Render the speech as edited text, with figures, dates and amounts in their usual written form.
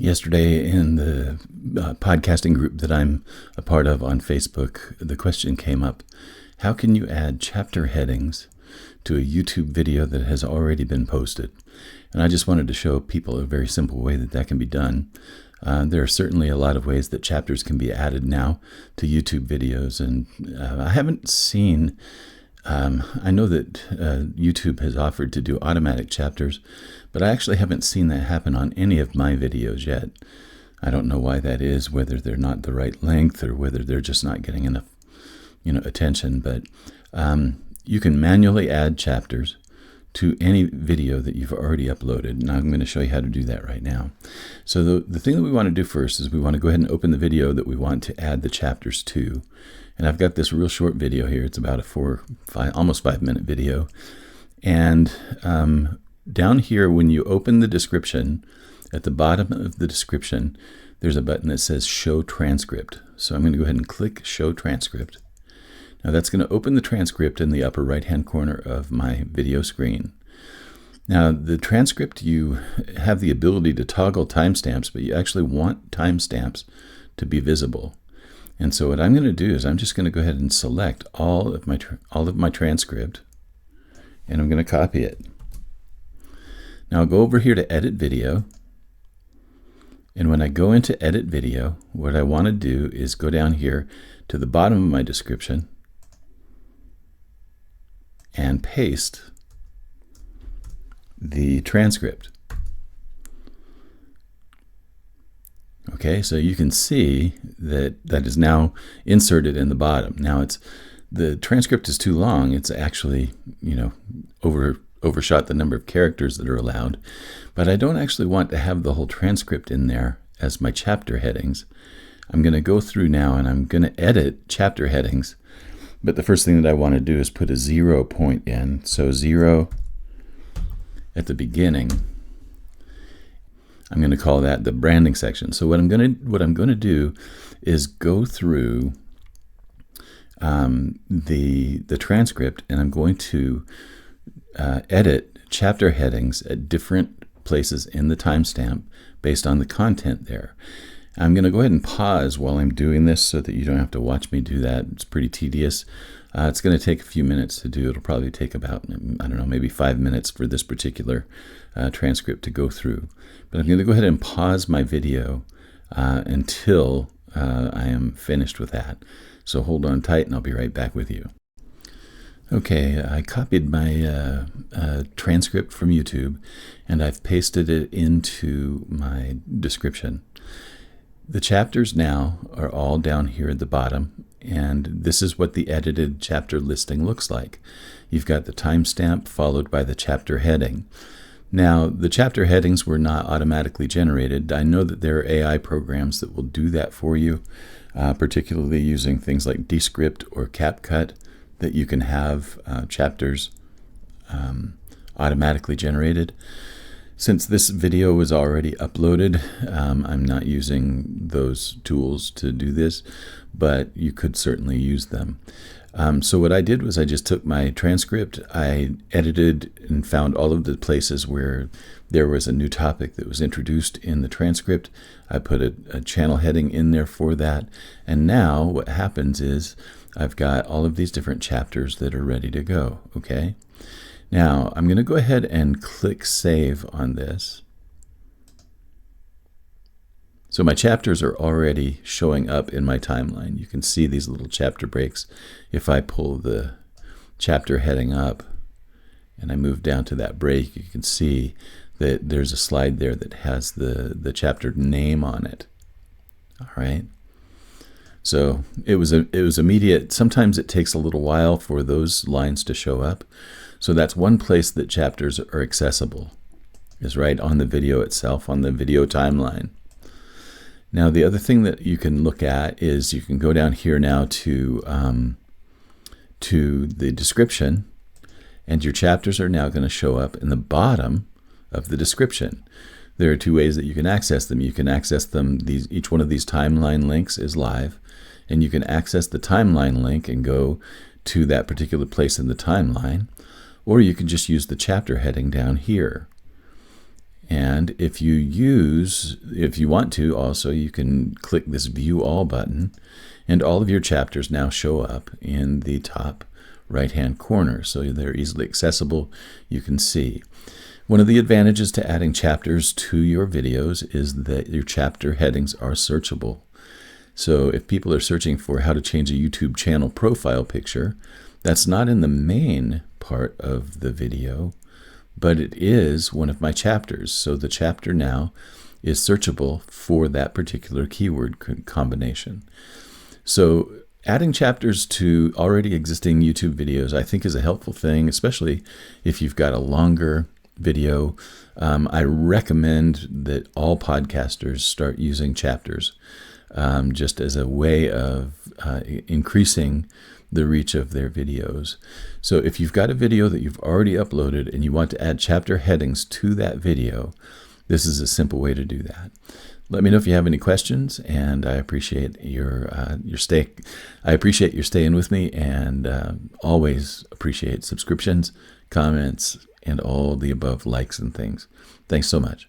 Yesterday in the podcasting group that I'm a part of on Facebook, the question came up, how can you add chapter headings to a YouTube video that has already been posted? And I just wanted to show people a very simple way that can be done. There are certainly a lot of ways that chapters can be added now to YouTube videos, and I haven't seen, I know that YouTube has offered to do automatic chapters, but I actually haven't seen that happen on any of my videos yet. I don't know why that is, whether they're not the right length or whether they're just not getting enough, attention. But you can manually add chapters to any video that you've already uploaded. And I'm going to show you how to do that right now. So the thing that we want to do first is we want to go ahead and open the video that we want to add the chapters to. And I've got this real short video here. It's about a almost 5-minute video. And down here, when you open the description, at the bottom of the description, there's a button that says Show Transcript. So I'm going to go ahead and click Show Transcript. Now that's going to open the transcript in the upper right-hand corner of my video screen. Now the transcript, you have the ability to toggle timestamps, but you actually want timestamps to be visible. And so what I'm going to do is I'm just going to go ahead and select all of my transcript, and I'm going to copy it. Now I'll go over here to Edit Video, and when I go into Edit Video, what I want to do is go down here to the bottom of my description and paste the transcript. Okay, so you can see that is now inserted in the bottom. Now the transcript is too long. It's actually, overshot the number of characters that are allowed, but I don't actually want to have the whole transcript in there as my chapter headings. I'm going to go through now and I'm going to edit chapter headings, but the first thing that I want to do is put a 0 point in. So 0 at the beginning. I'm going to call that the branding section. So what I'm going to do is go through the transcript, and I'm going to edit chapter headings at different places in the timestamp based on the content there. I'm going to go ahead and pause while I'm doing this so that you don't have to watch me do that. It's pretty tedious. It's going to take a few minutes to do. It'll probably take about, maybe 5 minutes for this particular transcript to go through. But I'm going to go ahead and pause my video until I am finished with that. So hold on tight and I'll be right back with you. Okay, I copied my transcript from YouTube and I've pasted it into my description. The chapters now are all down here at the bottom, and this is what the edited chapter listing looks like. You've got the timestamp followed by the chapter heading. Now, the chapter headings were not automatically generated. I know that there are AI programs that will do that for you, particularly using things like Descript or CapCut, that you can have chapters automatically generated. Since this video was already uploaded, I'm not using those tools to do this, but you could certainly use them. So what I did was I just took my transcript, I edited and found all of the places where there was a new topic that was introduced in the transcript. I put a channel heading in there for that. And now what happens is I've got all of these different chapters that are ready to go, okay? Now, I'm going to go ahead and click Save on this. So my chapters are already showing up in my timeline. You can see these little chapter breaks. If I pull the chapter heading up and I move down to that break, you can see that there's a slide there that has the chapter name on it. All right. So it was immediate. Sometimes it takes a little while for those lines to show up. So that's one place that chapters are accessible, is right on the video itself, on the video timeline. Now the other thing that you can look at is you can go down here now to the description, and your chapters are now going to show up in the bottom of the description. There are two ways that you can access them. You can access them, each one of these timeline links is live, and you can access the timeline link and go to that particular place in the timeline, or you can just use the chapter heading down here. And if you want to also, you can click this View All button, and all of your chapters now show up in the top right-hand corner. So they're easily accessible. You can see. One of the advantages to adding chapters to your videos is that your chapter headings are searchable. So if people are searching for how to change a YouTube channel profile picture, that's not in the main part of the video, but it is one of my chapters. So the chapter now is searchable for that particular keyword combination. So adding chapters to already existing YouTube videos, I think, is a helpful thing, especially if you've got a longer video. I recommend that all podcasters start using chapters just as a way of increasing the reach of their videos. So if you've got a video that you've already uploaded and you want to add chapter headings to that video, this is a simple way to do that. Let me know if you have any questions, and I appreciate your stay. I appreciate your staying with me, and always appreciate subscriptions, comments, and all the above likes and things. Thanks so much.